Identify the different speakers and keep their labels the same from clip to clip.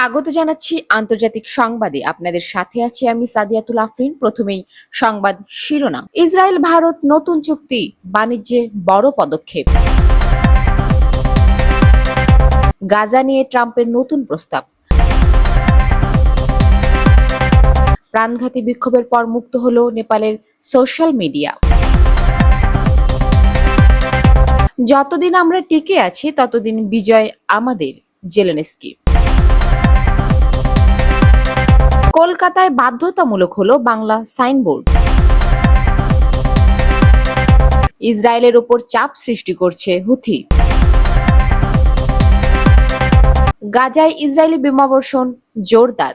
Speaker 1: স্বাগত জানাচ্ছি আন্তর্জাতিক সংবাদে। আপনাদের সাথে আছি আমি সাদিয়াতুল আফরিন। প্রথমেই সংবাদ শিরোনাম। ইসরায়েল ভারত নতুন চুক্তি, বাণিজ্যে বড় পদক্ষেপ। গাজা নিয়ে ট্রাম্পের নতুন প্রস্তাব। প্রাণঘাতী বিক্ষোভের পর মুক্ত হল নেপালের সোশ্যাল মিডিয়া। যতদিন আমরা টিকে আছি ততদিন বিজয় আমাদের, জেলেনস্কি। কলকাতায় বাধ্যতামূলক হলো বাংলা সাইনবোর্ড। ইসরায়েলের ওপর চাপ সৃষ্টি করছে হুথি। গাজায় ইসরায়েলি বোমাবর্ষণ জোরদার।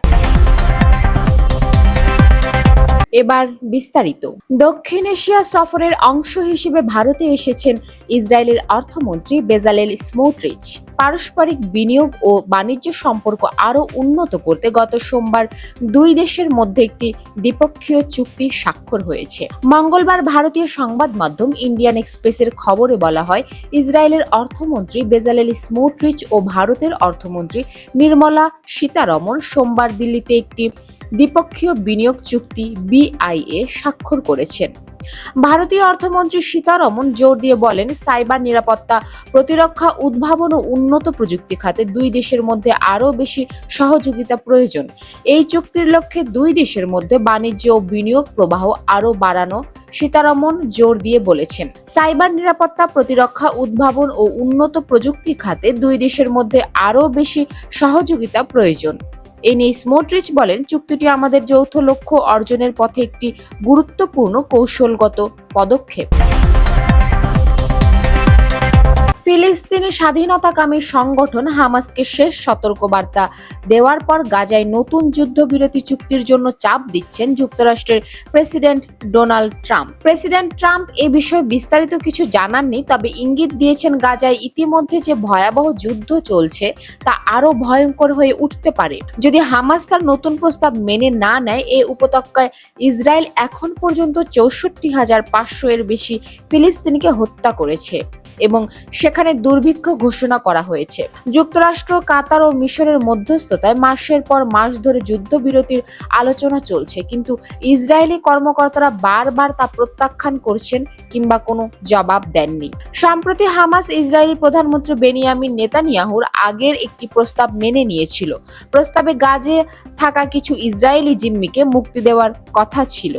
Speaker 1: এবার বিস্তারিত। দক্ষিণ এশিয়া সফরের অংশ হিসেবে ভারতে এসেছেন ইসরায়েলের অর্থমন্ত্রী বেজালেল স্মোট্রিচ। পারস্পরিক বিনিয়োগ ও বাণিজ্য সম্পর্ক আরও উন্নত করতে গত সোমবার দুই দেশের মধ্যে একটি দ্বিপক্ষীয় চুক্তি স্বাক্ষর হয়েছে। মঙ্গলবার ভারতীয় সংবাদ মাধ্যম ইন্ডিয়ান এক্সপ্রেসের খবরে বলা হয়, ইসরায়েলের অর্থমন্ত্রী বেজালেল স্মোট্রিচ ও ভারতের অর্থমন্ত্রী নির্মলা সীতারমণ সোমবার দিল্লিতে একটি দ্বিপক্ষীয় বিনিয়োগ চুক্তি বিআইএ স্বাক্ষর করেছেন। ভারতীয় অর্থমন্ত্রী সীতারমণ জোর দিয়ে বলেন, সাইবার নিরাপত্তা, প্রতিরক্ষা, উদ্ভাবন ও উন্নত প্রযুক্তি খাতে দুই দেশের মধ্যে আরও বেশি সহযোগিতা প্রয়োজন। এই চুক্তির লক্ষ্যে দুই দেশের মধ্যে বাণিজ্য ও বিনিয়োগ প্রবাহ আরও বাড়ানো, সীতারমণ জোর দিয়ে বলেছেন। সাইবার নিরাপত্তা, প্রতিরক্ষা, উদ্ভাবন ও উন্নত প্রযুক্তি খাতে দুই দেশের মধ্যে আরও বেশি সহযোগিতা প্রয়োজন। এ নিয়ে স্মোট্রিচ বলেন, চুক্তিটি আমাদের যৌথ লক্ষ্য অর্জনের পথে একটি গুরুত্বপূর্ণ কৌশলগত পদক্ষেপ। ফিলিস্তিনি স্বাধীনতাকামী সংগঠন হামাসকে শেষ সতর্কবার্তা দেওয়ার পর গাজায় নতুন যুদ্ধবিরতি চুক্তির জন্য চাপ দিচ্ছেন যুক্তরাষ্ট্রের president Donald Trump. President Trump এ বিষয়ে বিস্তারিত কিছু জানাননি, তবে ইঙ্গিত দিয়েছেন গাজায় ইতিমধ্যে যে ভয়াবহ যুদ্ধ চলছে তা আরও ভয়ঙ্কর হয়ে উঠতে পারে যদি হামাস তার নতুন প্রস্তাব মেনে না নেয়। এ উপত্যকায় ইসরায়েল এখন পর্যন্ত 64,500 এর বেশি ফিলিস্তিনিকে হত্যা করেছে এবং সেখানে দুর্ভিক্ষ ঘোষণা করা হয়েছে। যুক্তরাষ্ট্র, কাতার ও মিশরের মধ্যস্থতায় মাসের পর মাস ধরে যুদ্ধবিরতির আলোচনা চলছে, কিন্তু ইসরায়েলি কর্মকর্তারা বারবার তা প্রত্যাখ্যান করছেন কিংবা কোনো জবাব দেননি। সম্প্রতি হামাস ইসরায়েলি প্রধানমন্ত্রী বেনিয়ামিন নেতানিয়াহুর আগের একটি প্রস্তাব মেনে নিয়েছিল। প্রস্তাবে গাজে থাকা কিছু ইসরায়েলি জিম্মিকে মুক্তি দেওয়ার কথা ছিল।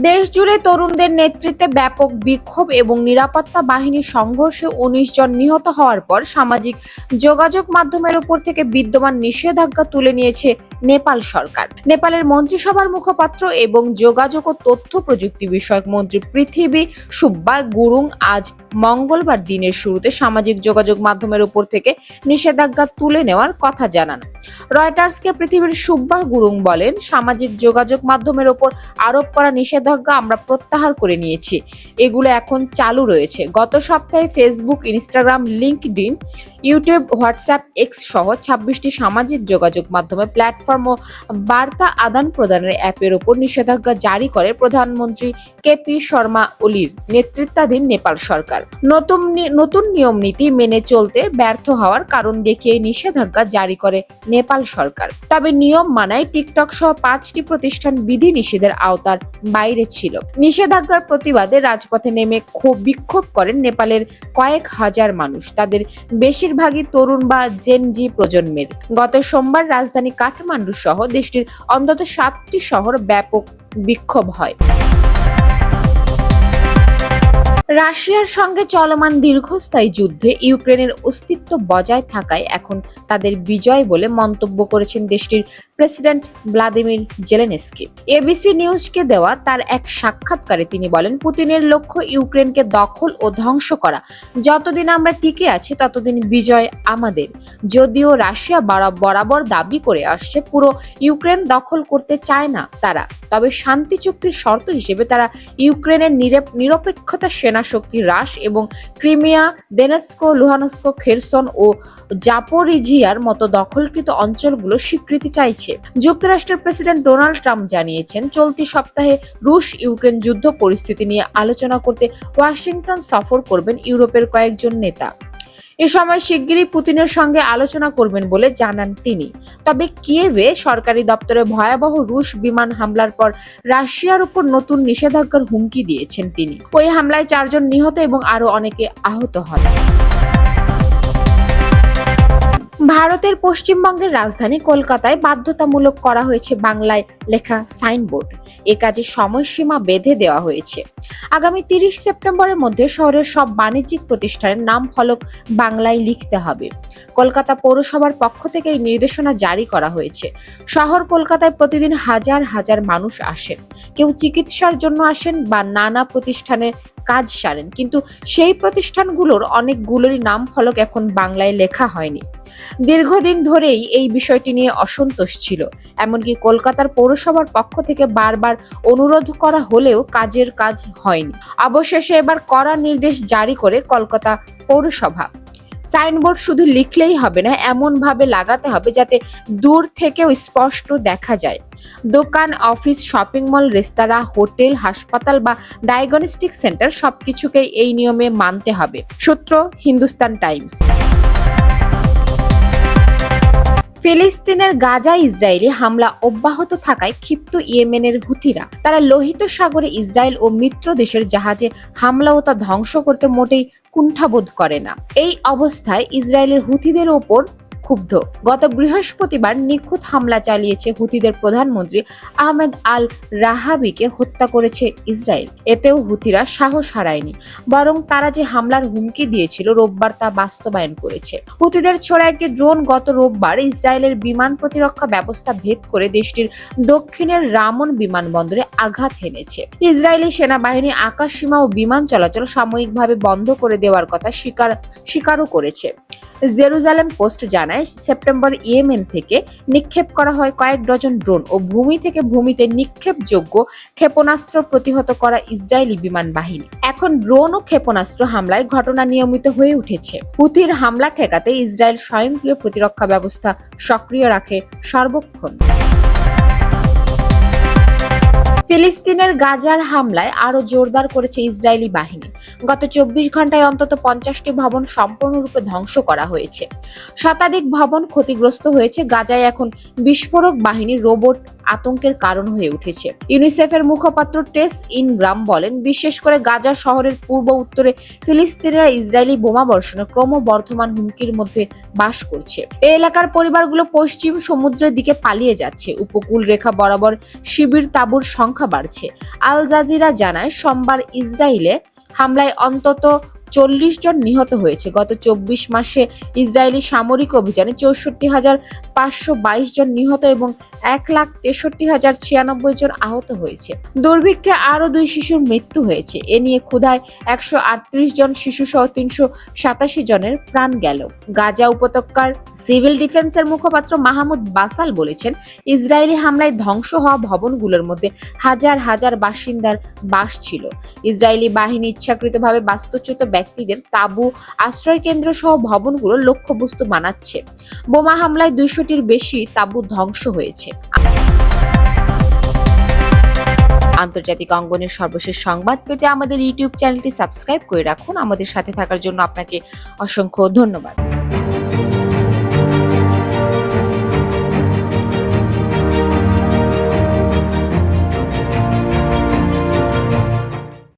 Speaker 1: দেশ জুড়ে তরুণদের নেতৃত্বে ব্যাপক বিক্ষোভ এবং নিরাপত্তা বাহিনীর সংঘর্ষে 19 জন নিহত হওয়ার পর সামাজিক যোগাযোগ মাধ্যমের উপর থেকে বিদ্যমান নিষেধাজ্ঞা তুলে নিয়েছে নেপাল সরকার। নেপালের মন্ত্রিসভার মুখপাত্র এবং যোগাযোগ ও তথ্য প্রযুক্তি বিষয়ক মন্ত্রী পৃথিবী সুব্বা গুরুং আজ মঙ্গলবার দিনের শুরুতে সামাজিক যোগাযোগ মাধ্যমের উপর থেকে নিষেধাজ্ঞা তুলে নেওয়ার কথা জানান। রয়টার্সকে পৃথিবীর সুব্বা গুরুং বলেন, সামাজিক যোগাযোগ মাধ্যমের উপর আরোপ করা নিষেধাজ্ঞা আমরা প্রত্যাহার করে নিয়েছি। এগুলো এখন চালু রয়েছে। গত সপ্তাহে Facebook, Instagram, LinkedIn, YouTube, WhatsApp, x সহ 26টি সামাজিক যোগাযোগ মাধ্যমে প্ল্যাটফর্ম ও বার্তা আদান প্রদানের অ্যাপের উপর নিষেধাজ্ঞা জারি করে প্রধানমন্ত্রী কেপি শর্মা ওলির নেতৃত্বাধীন নেপাল সরকার। নতুন নিয়ম নীতি মেনে চলতে ব্যর্থ হওয়ার কারণ দেখিয়ে নিষেধাজ্ঞা জারি করে নেপাল সরকার। তবে নিয়ম মানায় টিকটক সহ 5টি প্রতিষ্ঠান বিধিনিষেধের আওতার বাইরে ছিল। নিষেধাজ্ঞার প্রতিবাদে রাজপথে নেমে বিক্ষোভ করেন নেপালের কয়েক হাজার মানুষ। তাদের বেশিরভাগই তরুণ বা জেন জি প্রজন্মের। গত সোমবার রাজধানী কাঠমান্ডু সহ দেশটির অন্তত 7টি শহর ব্যাপক বিক্ষোভ হয়। রাশিয়ার সঙ্গে চলমান দীর্ঘস্থায়ী যুদ্ধে ইউক্রেনের অস্তিত্ব বজায় থাকায় এখন তাদের বিজয় বলে মন্তব্য করেছেন দেশটির প্রেসিডেন্ট ভ্লাদিমির জেলেনস্কি। এবিসি নিউজকে দেওয়া তার এক সাক্ষাৎকারে তিনি বলেন, পুতিনের লক্ষ্য ইউক্রেনকে দখল ও ধ্বংস করা। যতদিন আমরা টিকে আছি ততদিন বিজয় আমাদের। যদিও রাশিয়া বরাবর দাবি করে আসছে পুরো ইউক্রেন দখল করতে চায় না তারা, তবে শান্তি চুক্তির শর্ত হিসেবে তারা ইউক্রেনের নিরপেক্ষতা, সেনা শক্তি হ্রাস এবং ক্রিমিয়া, দোনেৎস্ক, লুহানস্ক, খেরসন ও জাপোরিজিয়ার মতো দখলকৃত অঞ্চলগুলো স্বীকৃতি চাইছে। যুক্তরাষ্ট্রের প্রেসিডেন্ট ডোনাল্ড ট্রাম্প জানিয়েছেন, চলতি সপ্তাহে রুশ ইউক্রেন যুদ্ধ পরিস্থিতি নিয়ে আলোচনা করতে ওয়াশিংটন সফর করবেন ইউরোপের কয়েকজন নেতা। এ সময় শিগগিরই পুতিনের সঙ্গে আলোচনা করবেন বলে জানান তিনি। তবে কিয়েভে সরকারি দপ্তরে ভয়াবহ রুশ বিমান হামলার পর রাশিয়ার উপর নতুন নিষেধাজ্ঞার হুমকি দিয়েছেন তিনি। ওই হামলায় 4 জন নিহত এবং আরো অনেকে আহত হন। ভারতের পশ্চিমবঙ্গের রাজধানী কলকাতায় বাধ্যতামূলক করা হয়েছে বাংলায় লেখা সাইনবোর্ড। এ কাজে সময়সীমা বেঁধে দেওয়া হয়েছে। আগামী 30 সেপ্টেম্বরের মধ্যে শহরের সব বাণিজ্যিক প্রতিষ্ঠানের নাম ফলক বাংলায় লিখতে হবে। কলকাতা পৌরসভার পক্ষ থেকে এই নির্দেশনা জারি করা হয়েছে। শহর কলকাতায় প্রতিদিন হাজার হাজার মানুষ আসেন। কেউ চিকিৎসার জন্য আসেন বা নানা প্রতিষ্ঠানের কাজ সারেন, কিন্তু সেই প্রতিষ্ঠানগুলোর অনেকগুলোরই নাম ফলক এখন বাংলায় লেখা হয়নি। দীর্ঘদিন ধরেই এই বিষয়টি নিয়ে অসন্তোষ ছিল। এমনকি কলকাতার পৌরসভার পক্ষ থেকে বারবার অনুরোধ করা হলেও কাজের কাজ হয়নি। অবশেষে এবার কড়া নির্দেশ জারি করে কলকাতা পৌরসভা। সাইনবোর্ড শুধু লিখলেই হবে না, এমন ভাবে লাগাতে হবে যাতে দূর থেকেও স্পষ্ট দেখা যায়। দোকান, অফিস, শপিং মল, রেস্তোরাঁ, হোটেল, হাসপাতাল বা ডায়াগনস্টিক সেন্টার সবকিছুকেই এই নিয়মে মানতে হবে। সূত্র হিন্দুস্তান টাইমস। ফিলিস্তিনের গাজায় ইসরায়েলি হামলা অব্যাহত থাকায় ক্ষিপ্ত ইয়েমেনের হুথিরা। তারা লোহিত সাগরে ইসরায়েল ও মিত্র দেশের জাহাজে হামলা ও তা ধ্বংস করতে মোটেই কুণ্ঠাবোধ করে না। এই অবস্থায় ইসরায়েলের হুথিদের ওপর ক্ষুব্ধ। গত বৃহস্পতিবার নিখুঁত হামলা চালিয়েছে হুথিদের প্রধানমন্ত্রী আহমেদ আল রাহাবিকে হত্যা করেছে ইসরায়েল। এতেও হুথিরা সাহস হারায়নি, বরং তারা যে হামলার হুমকি দিয়েছিল রোববার তা বাস্তবায়ন করেছে। হুথিদের ছোড়া একটি ড্রোন গত রোববার ইসরায়েলের বিমান প্রতিরক্ষা ব্যবস্থা ভেদ করে দেশটির দক্ষিণের রামন বিমানবন্দরে আঘাত হেনেছে। ইসরায়েলি সেনাবাহিনী আকাশসীমা ও বিমান চলাচল সাময়িকভাবে বন্ধ করে দেওয়ার কথা স্বীকারও করেছে। জেরুজালেম পোস্ট জানায়, সেপ্টেম্বর ইয়েমেন থেকে নিক্ষেপ করা হয় কয়েক ডজন ড্রোন ও ভূমি থেকে ভূমিতে নিক্ষেপযোগ্য ক্ষেপণাস্ত্র প্রতিহত করা ইসরায়েলি বিমান বাহিনী। এখন ড্রোন ও ক্ষেপণাস্ত্র হামলায় ঘটনা নিয়মিত হয়ে উঠেছে। হুথির হামলা ঠেকাতে ইসরায়েল স্বয়ংক্রিয় প্রতিরক্ষা ব্যবস্থা সক্রিয় রাখে সর্বক্ষণ। ফিলিস্তিনের গাজার হামলায় আরো জোরদার করেছে ইসরায়েলি বাহিনী। গত 24 ঘন্টায় অন্তত 50টি ভবন সম্পূর্ণরূপে ধ্বংস করা হয়েছে। শতাধিক ভবন ক্ষতিগ্রস্ত হয়েছে। গাজায় এখন বিস্ফোরক বাহিনীর রোবট আতঙ্কের কারণ হয়ে উঠেছে। ইউনিসেফের মুখপাত্র টেস ইনগ্রাম বলেন, বিশেষ করে গাজা শহরের পূর্ব উত্তরে ফিলিস্তিনিরা ইসরায়েলি বোমাবর্ষণের ক্রমবর্ধমান হুমকির মধ্যে বাস করছে। এই এলাকার পরিবারগুলো পশ্চিম সমুদ্রের দিকে পালিয়ে যাচ্ছে। উপকূল রেখা বরাবর শিবির তাঁবুর সংখ্যা বাড়ছে। আল জাজিরা জানায়, সোমবার ইসরায়েলে হামলায় অন্তত 40 জন নিহত হয়েছে। গত 24 মাসে ইসরায়েলি সামরিক অভিযানে 64,522 জন নিহত এবং 1,63,096 জন আহত হয়েছে। দুর্ভিক্ষে আরো 2 শিশুর মৃত্যু হয়েছে। এ নিয়ে ক্ষুধায় 138 জন শিশু সহ 387 জনের প্রাণ গেল। গাজা উপত্যকার সিভিল ডিফেন্সের মুখপাত্র মাহমুদ বাসাল বলেছেন, ইসরায়েলি হামলায় ধ্বংস হওয়া ভবনগুলোর মধ্যে হাজার হাজার বাসিন্দার বাস ছিল। ইসরায়েলি বাহিনী ইচ্ছাকৃতভাবে বাস্তুচ্যুত ব্যক্তিদের তাঁবু, আশ্রয় কেন্দ্র সহ ভবনগুলো লক্ষ্যবস্তু বানাচ্ছে। বোমা হামলায় 200টির বেশি তাঁবু ধ্বংস হয়েছে। আন্তর্জাতিক অঙ্গনের সর্বশেষ সংবাদ পেতে আমাদের ইউটিউব চ্যানেলটি সাবস্ক্রাইব করে রাখুন। আমাদের সাথে থাকার জন্য আপনাকে অসংখ্য ধন্যবাদ।